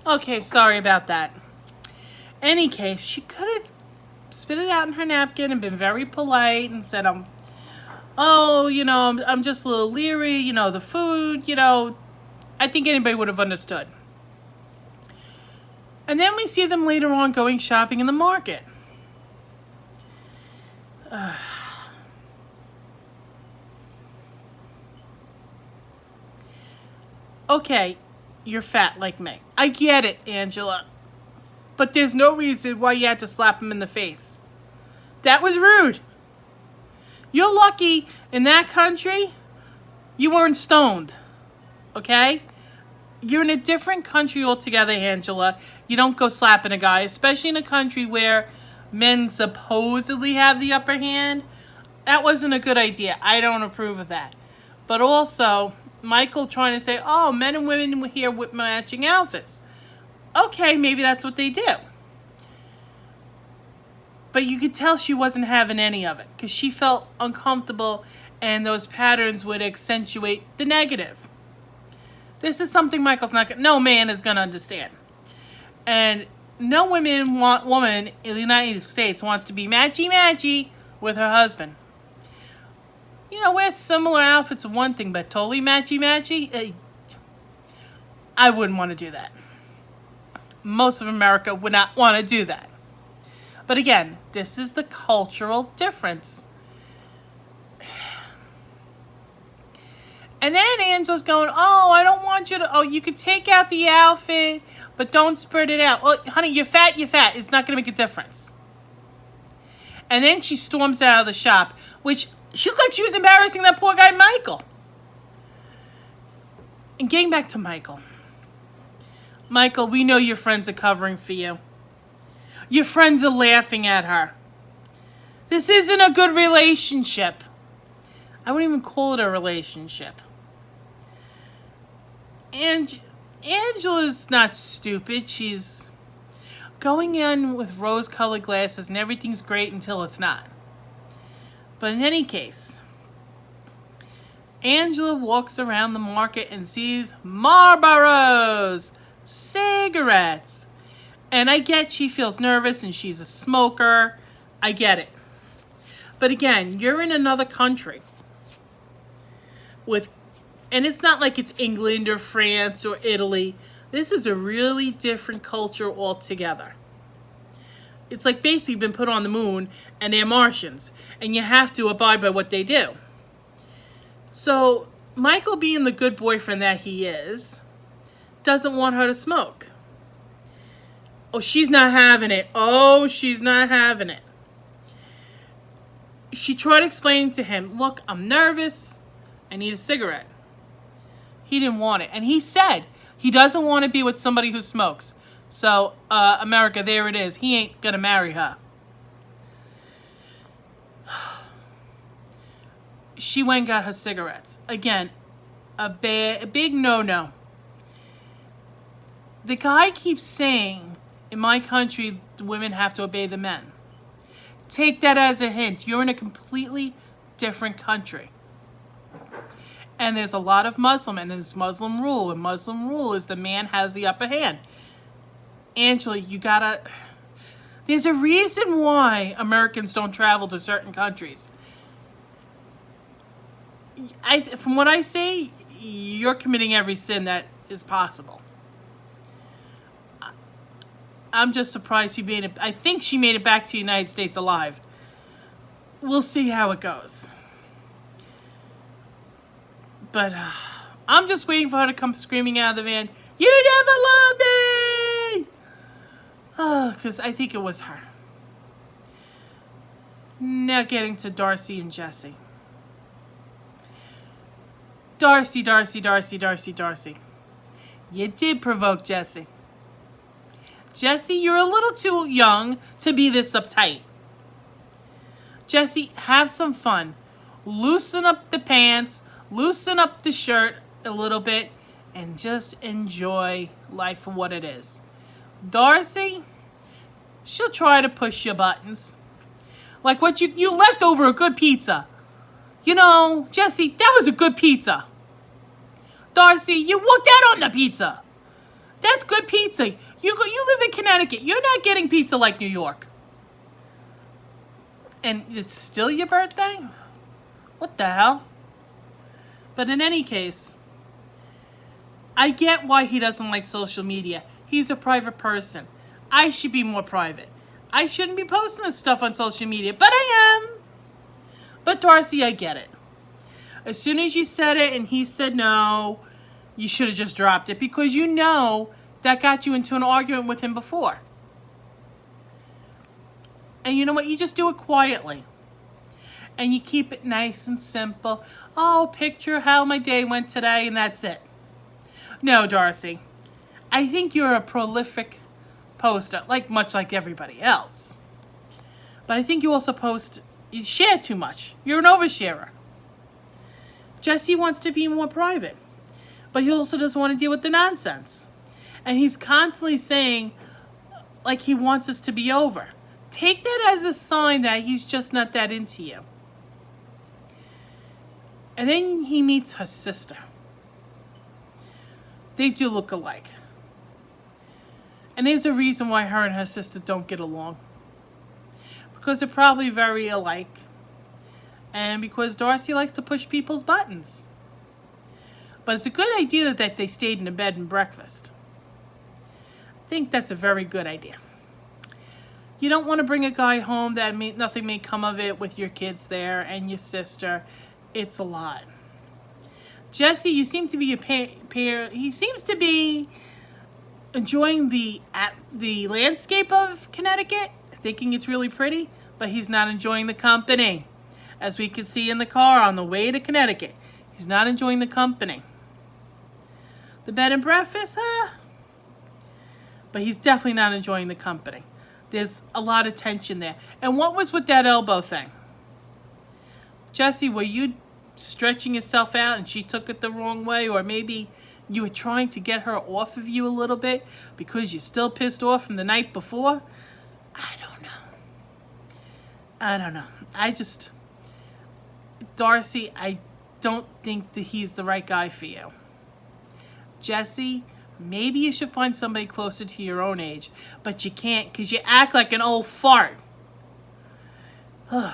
Okay, sorry about that. Any case, she could have spit it out in her napkin and been very polite and said, oh, I'm just a little leery, the food, I think anybody would have understood. And then we see them later on going shopping in the market. Okay, you're fat like me. I get it, Angela. But there's no reason why you had to slap him in the face. That was rude. You're lucky in that country you weren't stoned. Okay? You're in a different country altogether, Angela. You don't go slapping a guy, especially in a country where men supposedly have the upper hand. That wasn't a good idea. I don't approve of that. But also, Michael trying to say, oh, men and women here with matching outfits. Okay, maybe that's what they do. But you could tell she wasn't having any of it because she felt uncomfortable and those patterns would accentuate the negative. This is something no man is going to understand. And no woman in the United States wants to be matchy-matchy with her husband. Wear similar outfits is one thing, but totally matchy-matchy? I wouldn't want to do that. Most of America would not want to do that. But again, this is the cultural difference. And then Angela's going, oh, I don't want you to, you could take out the outfit, but don't spread it out. Well, honey, you're fat. It's not going to make a difference. And then she storms out of the shop, which she looked like she was embarrassing that poor guy, Michael. And getting back to Michael. Michael, we know your friends are covering for you. Your friends are laughing at her. This isn't a good relationship. I wouldn't even call it a relationship. And Angela's not stupid. She's going in with rose-colored glasses and everything's great until it's not. But in any case, Angela walks around the market and sees Marlboros, cigarettes. And I get she feels nervous and she's a smoker. I get it. But again, you're in another country. And it's not like it's England or France or Italy. This is a really different culture altogether. It's like basically been put on the moon and they're Martians. And you have to abide by what they do. So Michael, being the good boyfriend that he is, doesn't want her to smoke. Oh, she's not having it. She tried explaining to him, look, I'm nervous. I need a cigarette. He didn't want it. And he said he doesn't want to be with somebody who smokes. So, America, there it is. He ain't going to marry her. She went and got her cigarettes. Again, a big no-no. The guy keeps saying, in my country, the women have to obey the men. Take that as a hint. You're in a completely different country. And there's a lot of Muslim, and there's Muslim rule. And Muslim rule is the man has the upper hand. Angela, there's a reason why Americans don't travel to certain countries. From what I say, you're committing every sin that is possible. I'm just surprised she made it. I think she made it back to the United States alive. We'll see how it goes. But I'm just waiting for her to come screaming out of the van, "You never loved me!" Because I think it was her. Now getting to Darcy and Jesse. Darcy. You did provoke Jesse. Jesse, you're a little too young to be this uptight. Jesse, have some fun. Loosen up the pants, loosen up the shirt a little bit, and just enjoy life for what it is. Darcy, she'll try to push your buttons. Like what you left over a good pizza. You know, Jesse, that was a good pizza. Darcy, you walked out on the pizza. That's good get pizza. You live in Connecticut. You're not getting pizza like New York. And it's still your birthday? What the hell? But in any case, I get why he doesn't like social media. He's a private person. I should be more private. I shouldn't be posting this stuff on social media, but I am. But Darcy, I get it. As soon as you said it and he said no, you should have just dropped it, because you know that got you into an argument with him before. And you know what? You just do it quietly. And you keep it nice and simple. Oh, picture how my day went today, and that's it. No, Darcy. I think you're a prolific poster, much like everybody else. But I think you also you share too much. You're an oversharer. Jesse wants to be more private, but he also doesn't want to deal with the nonsense. And he's constantly saying, he wants us to be over. Take that as a sign that he's just not that into you. And then he meets her sister. They do look alike. And there's a reason why her and her sister don't get along. Because they're probably very alike. And because Darcy likes to push people's buttons. But it's a good idea that they stayed in a bed and breakfast. I think that's a very good idea. You don't want to bring a guy home that nothing may come of it with your kids there and your sister. It's a lot. Jesse, you seem to be a pair. He seems to be enjoying the landscape of Connecticut, thinking it's really pretty, but he's not enjoying the company. As we can see in the car on the way to Connecticut, he's not enjoying the company. The bed and breakfast, but he's definitely not enjoying the company. There's a lot of tension there. And what was with that elbow thing? Jesse, were you stretching yourself out and she took it the wrong way? Or maybe you were trying to get her off of you a little bit because you're still pissed off from the night before? I don't know. Darcy, I don't think that he's the right guy for you. Jesse, maybe you should find somebody closer to your own age, but you can't because you act like an old fart. Ugh.